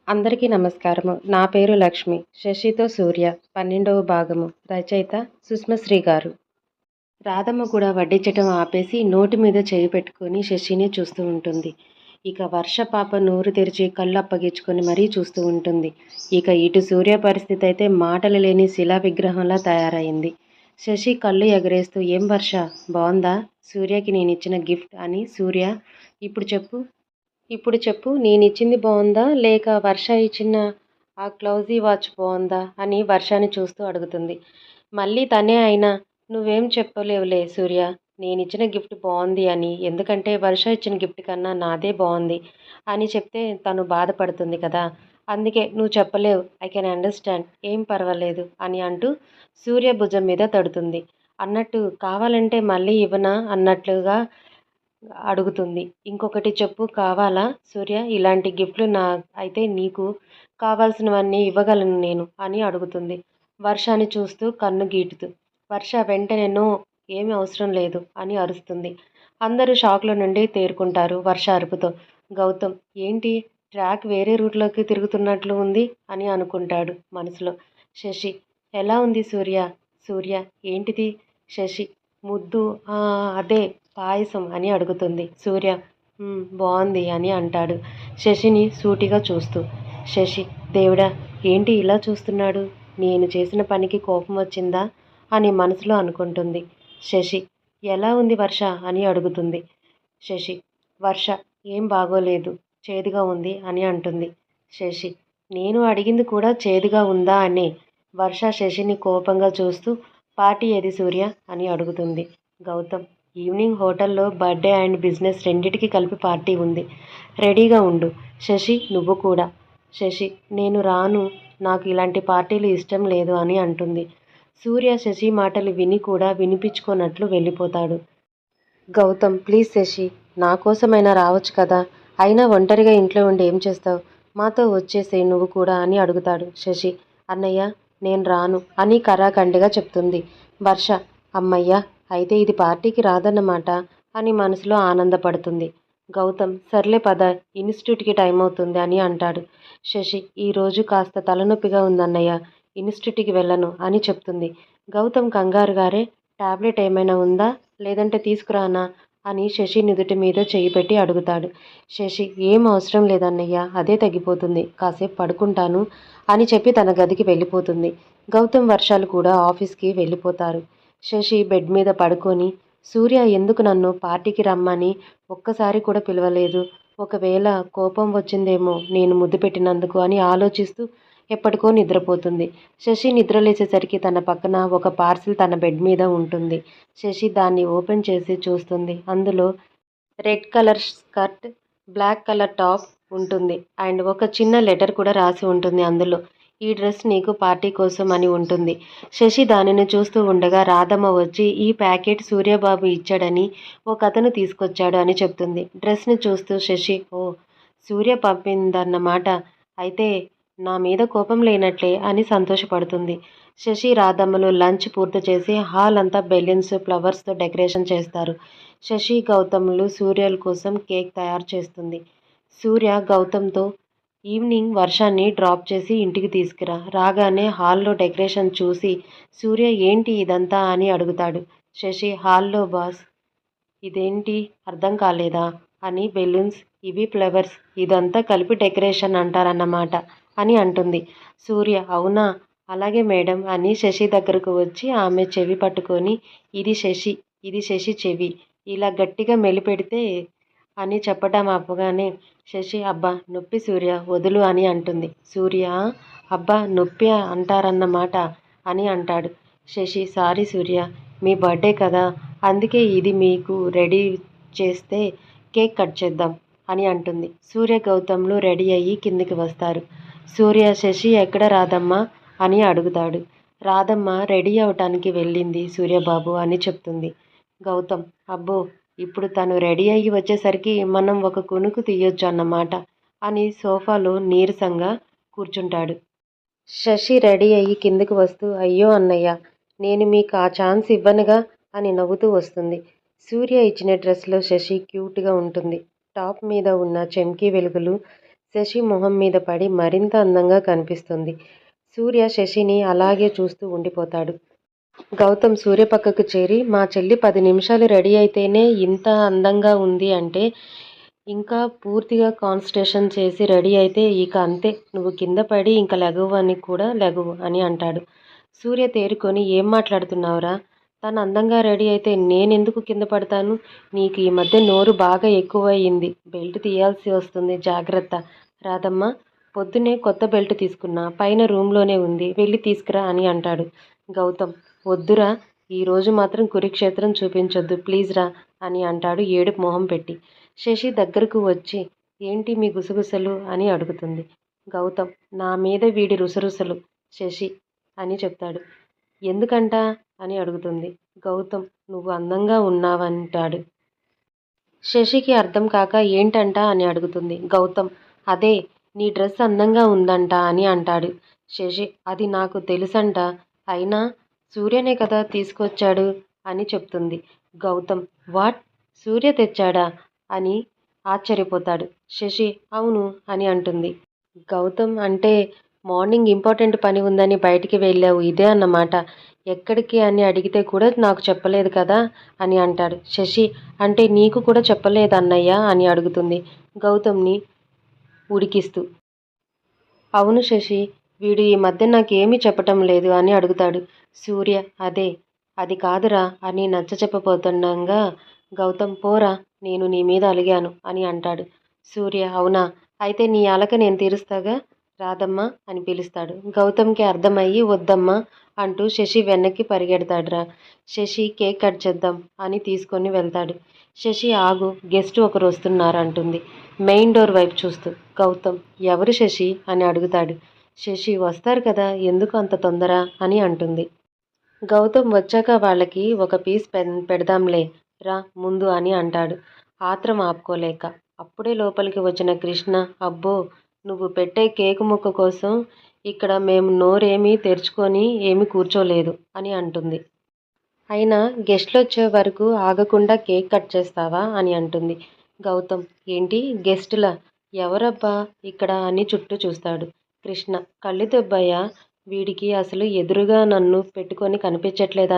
అందరికీ నమస్కారము. నా పేరు లక్ష్మి. 'శశితో సూర్య' 12వ భాగము. రచయిత సుష్మశ్రీ గారు. రాధమ్మ కూడా వడ్డించటం ఆపేసి నోటి మీద చేయి పెట్టుకొని శశిని చూస్తూ ఉంటుంది. ఇక వర్ష పాప నోరు తెరిచి కళ్ళు అప్పగించుకొని మరీ చూస్తూ ఉంటుంది. ఇక ఇటు సూర్య పరిస్థితి అయితే మాటలు లేని శిలా విగ్రహంలా తయారైంది. శశి కళ్ళు ఎగరేస్తూ ఏం వర్ష బాగుందా? సూర్యకి నేనిచ్చిన గిఫ్ట్ అని సూర్య ఇప్పుడు చెప్పు నేనిచ్చింది బావుందా? లేక వర్ష ఇచ్చిన ఆ క్లౌజీ వాచ్ బావుందా? అని వర్షాని చూస్తూ అడుగుతుంది. మళ్ళీ తనే అయినా నువ్వేం చెప్పలేవులే సూర్య. నేనిచ్చిన గిఫ్ట్ బావుంది అని. ఎందుకంటే వర్ష ఇచ్చిన గిఫ్ట్ కన్నా నాదే బావుంది అని చెప్తే తను బాధపడుతుంది కదా! అందుకే నువ్వు చెప్పలేవు. I can understand. ఏం పర్వాలేదు అని అంటూ సూర్య భుజం మీద తడుతుంది. అన్నట్టు కావాలంటే మళ్ళీ ఇవ్వనా అన్నట్లుగా అడుగుతుంది. ఇంకొకటి చెప్పు కావాలా సూర్య? ఇలాంటి గిఫ్ట్లు అయితే నీకు కావాల్సినవన్నీ ఇవ్వగలను నేను అని అడుగుతుంది. వర్షాని చూస్తూ కన్ను గీటుతూ. వర్ష వెంటనే నో ఏమీ అవసరం లేదు అని అరుస్తుంది. అందరూ షాక్‌లో నుండి తేరుకుంటారు వర్ష అరుపుతో. గౌతమ్ ఏంటి ట్రాక్ వేరే రూట్‌లోకి తిరుగుతున్నట్లు ఉంది అని అనుకుంటాడు మనసులో. శశి ఎలా ఉంది సూర్య? సూర్య ఏంటిది? శశి ముద్దు అదే పాయసం అని అడుగుతుంది. సూర్య బావుంది అని అంటాడు శశిని సూటిగా చూస్తూ. శశి దేవుడా ఏంటి ఇలా చూస్తున్నాడు? నేను చేసిన పనికి కోపం వచ్చిందా అని మనసులో అనుకుంటుంది. శశి ఎలా ఉంది వర్ష అని అడుగుతుంది. శశి వర్ష ఏం బాగోలేదు చేదుగా ఉంది అని అంటుంది. శశి నేను అడిగింది కూడా చేదుగా ఉందా అని. వర్ష శశిని కోపంగా చూస్తూ పార్టీ ఏది సూర్య అని అడుగుతుంది. గౌతమ్ ఈవినింగ్ హోటల్లో బర్త్డే అండ్ బిజినెస్ రెండిటికి కలిపి పార్టీ ఉంది. రెడీగా ఉండు. శశి నువ్వు కూడా. శశి నేను రాను. నాకు ఇలాంటి పార్టీలు ఇష్టం లేదు అని అంటుంది. సూర్య శశి మాటలు విని కూడా వినిపించుకోనట్లు వెళ్ళిపోతాడు. గౌతమ్ ప్లీజ్ శశి నా కోసమైనా రావచ్చు కదా. అయినా ఒంటరిగా ఇంట్లో ఉండి ఏం చేస్తావు? మాతో వచ్చేసేయ్ నువ్వు కూడా అని అడుగుతాడు. శశి అన్నయ్య నేను రాను అని కరాఖండిగా చెప్తుంది. వర్ష అమ్మయ్య అయితే ఇది పార్టీకి రాదన్నమాట అని మనసులో ఆనందపడుతుంది. గౌతమ్ సర్లే పద ఇన్స్టిట్యూట్కి టైం అవుతుంది అని అంటాడు. శశి ఈరోజు కాస్త తలనొప్పిగా ఉందన్నయ్య ఇన్స్టిట్యూట్కి వెళ్ళను అని చెప్తుంది. గౌతమ్ కంగారుగారే టాబ్లెట్ ఏమైనా ఉందా లేదంటే తీసుకురానా అని శశి నుదుటి మీద చెయ్యి పెట్టి అడుగుతాడు. శశి ఏం అవసరం లేదన్నయ్య అదే తగ్గిపోతుంది కాసేపు పడుకుంటాను అని చెప్పి తన గదికి వెళ్ళిపోతుంది. గౌతమ్ వర్షాలు కూడా ఆఫీస్కి వెళ్ళిపోతారు. శశి బెడ్ మీద పడుకొని సూర్య ఎందుకు నన్ను పార్టీకి రమ్మని ఒక్కసారి కూడా పిలవలేదు? ఒకవేళ కోపం వచ్చిందేమో నేను ముద్దు పెట్టినందుకు అని ఆలోచిస్తూ ఎప్పటికో నిద్రపోతుంది. శశి నిద్రలేచేసరికి తన పక్కన ఒక పార్సిల్ తన బెడ్ మీద ఉంటుంది. శశి దాన్ని ఓపెన్ చేసి చూస్తుంది. అందులో red colour skirt, black colour top ఉంటుంది. అండ్ ఒక చిన్న లెటర్ కూడా రాసి ఉంటుంది అందులో. ఈ డ్రెస్ నీకు పార్టీ కోసం అని ఉంటుంది. శశి దానిని చూస్తూ ఉండగా రాధమ్మ వచ్చి ఈ ప్యాకెట్ సూర్యబాబు ఇచ్చాడని ఒకతను తీసుకొచ్చాడు అని చెప్తుంది. డ్రెస్ని చూస్తూ శశి ఓ సూర్య పంపిందన్నమాట. అయితే నా మీద కోపం లేనట్లే అని సంతోషపడుతుంది. శశి రాధమ్మలు లంచ్ పూర్తి చేసి హాల్ అంతా బెలూన్స్ ఫ్లవర్స్తో డెకరేషన్ చేస్తారు. శశి గౌతమ్లు సూర్యల కోసం కేక్ తయారు చేస్తుంది. సూర్య గౌతమ్తో ఈవినింగ్ వర్షాన్ని డ్రాప్ చేసి ఇంటికి తీసుకురా. రాగానే హాల్లో డెకరేషన్ చూసి సూర్య ఏంటి ఇదంతా అని అడుగుతాడు. శశి హాల్లో బాస్ ఇదేంటి అర్థం కాలేదా అని బెలూన్స్ ఇవి ఫ్లవర్స్ ఇదంతా కలిపి డెకరేషన్ అంటారన్నమాట అని అంటుంది. సూర్య అవునా అలాగే మేడం అని శశి దగ్గరకు వచ్చి ఆమె చెవి పట్టుకొని ఇది శశి చెవి ఇలా గట్టిగా మెలిపెడితే అని చెప్పటం ఆపగానే శశి అబ్బా నొప్పి సూర్య వదులు అని అంటుంది. సూర్య అబ్బా నొప్పి అంటారన్నమాట అని అంటాడు. శశి సారీ సూర్య మీ బర్త్డే కదా అందుకే ఇది మీకు రెడీ చేస్తే కేక్ కట్ చేద్దాం అని అంటుంది. సూర్య గౌతమ్లు రెడీ అయ్యి కిందికి వస్తారు. సూర్య శశి ఎక్కడ రాధమ్మ అని అడుగుతాడు. రాధమ్మ రెడీ అవటానికి వెళ్ళింది సూర్యబాబు అని చెప్తుంది. గౌతమ్ అబ్బో ఇప్పుడు తను రెడీ అయ్యి వచ్చేసరికి మనం ఒక కునుకు తీయొచ్చు అన్నమాట అని సోఫాలో నీరసంగా కూర్చుంటాడు. శశి రెడీ అయ్యి కిందకి వస్తూ అయ్యో అన్నయ్య నేను మీకు ఆ ఛాన్స్ ఇవ్వనుగా అని నవ్వుతూ వస్తుంది. సూర్య ఇచ్చిన డ్రెస్లో శశి క్యూట్గా ఉంటుంది. టాప్ మీద ఉన్న చెమ్కీ వెలుగులు శశి మొహం మీద పడి మరింత అందంగా కనిపిస్తుంది. సూర్య శశిని అలాగే చూస్తూ ఉండిపోతాడు. గౌతమ్ సూర్య పక్కకు చేరి, మా చెల్లి 10 నిమిషాలు రెడీ అయితేనే ఇంత అందంగా ఉంది అంటే ఇంకా పూర్తిగా కాన్సంట్రేషన్ చేసి రెడీ అయితే ఇక అంతే, నువ్వు కింద పడి ఇంక లెగవు అని కూడా లెగవు అని అంటాడు. సూర్య తేరుకొని, ఏం మాట్లాడుతున్నావురా? తను అందంగా రెడీ అయితే నేనెందుకు కింద పడతాను? నీకు ఈ మధ్య నోరు బాగా ఎక్కువయింది. బెల్ట్ తీయాల్సి వస్తుంది, జాగ్రత్త. రాదమ్మా, పొద్దున్నే కొత్త బెల్ట్ తీసుకున్నా, పైన రూమ్లోనే ఉంది, వెళ్ళి తీసుకురా అని అంటాడు. గౌతమ్, వద్దురా, ఈరోజు మాత్రం కురుక్షేత్రం చూపించొద్దు ప్లీజ్ రా అని అంటాడు ఏడుపు మొహం పెట్టి. శశి దగ్గరకు వచ్చి, ఏంటి మీ గుసగుసలు అని అడుగుతుంది. గౌతమ్, నా మీద వీడి రుసరుసలు శశి అని చెప్తాడు. ఎందుకంట అని అడుగుతుంది. గౌతమ్, నువ్వు అందంగా ఉన్నావంటాడు. శశికి అర్థం కాక ఏంటంట అని అడుగుతుంది. గౌతమ్, అదే నీ డ్రెస్ అందంగా ఉందంట అని అంటాడు. శశి, అది నాకు తెలుసంట, అయినా సూర్యనే కదా తీసుకొచ్చాడు అని చెప్తుంది. గౌతమ్, వాట్, సూర్య తెచ్చాడా అని ఆశ్చర్యపోతాడు. శశి, అవును అని అంటుంది. గౌతమ్, అంటే మార్నింగ్ ఇంపార్టెంట్ పని ఉందని బయటికి వెళ్ళావు, ఇదే అన్నమాట. ఎక్కడికి అని అడిగితే కూడా నాకు చెప్పలేదు కదా అని అంటాడు. శశి, అంటే నీకు కూడా చెప్పలేదన్నయ్య అని అడుగుతుంది గౌతమ్ని ఉడికిస్తూ. అవును శశి, వీడు ఈ మధ్య నాకేమీ చెప్పటం లేదు అని అడుగుతాడు. సూర్య, అది కాదురా అని నచ్చచెప్పబోతుండగా గౌతమ్, పోరా, నేను నీ మీద అలిగాను అని అంటాడు. సూర్య, అవునా, అయితే నీ అలక నేను తీరుస్తాగా, రాదమ్మా అని పిలుస్తాడు. గౌతమ్కి అర్థమయ్యి వద్దమ్మా అంటూ శశి వెనక్కి పరిగెడతాడురా. శశి, కేక్ కట్ చేద్దాం అని తీసుకొని వెళ్తాడు. శశి, ఆగు, గెస్ట్ ఒకరు వస్తున్నారు అంటుంది మెయిన్ డోర్ వైపు చూస్తూ. గౌతమ్, ఎవరు శశి అని అడుగుతాడు. శశి, వస్తారు కదా, ఎందుకు అంత తొందర అని అంటుంది. గౌతమ్ వచ్చాక వాళ్ళకి ఒక పీస్ పెడదాంలే రా ముందు అని అంటాడు ఆత్రం ఆపుకోలేక. అప్పుడే లోపలికి వచ్చిన కృష్ణ, అబ్బో, నువ్వు పెట్టే కేకు ముక్క కోసం ఇక్కడ మేము నోరేమీ తెరుచుకొని ఏమీ కూర్చోలేదు అని అంటుంది. అయినా గెస్ట్లు వచ్చే వరకు ఆగకుండా కేక్ కట్ చేస్తావా అని అంటుంది. గౌతమ్, ఏంటి గెస్టులా, ఎవరబ్బా ఇక్కడ అని చుట్టూ చూస్తాడు. కృష్ణ, కళ్ళు దెబ్బయ్యా, వీడికి అసలు ఎదురుగా నన్ను పెట్టుకొని కనిపించట్లేదా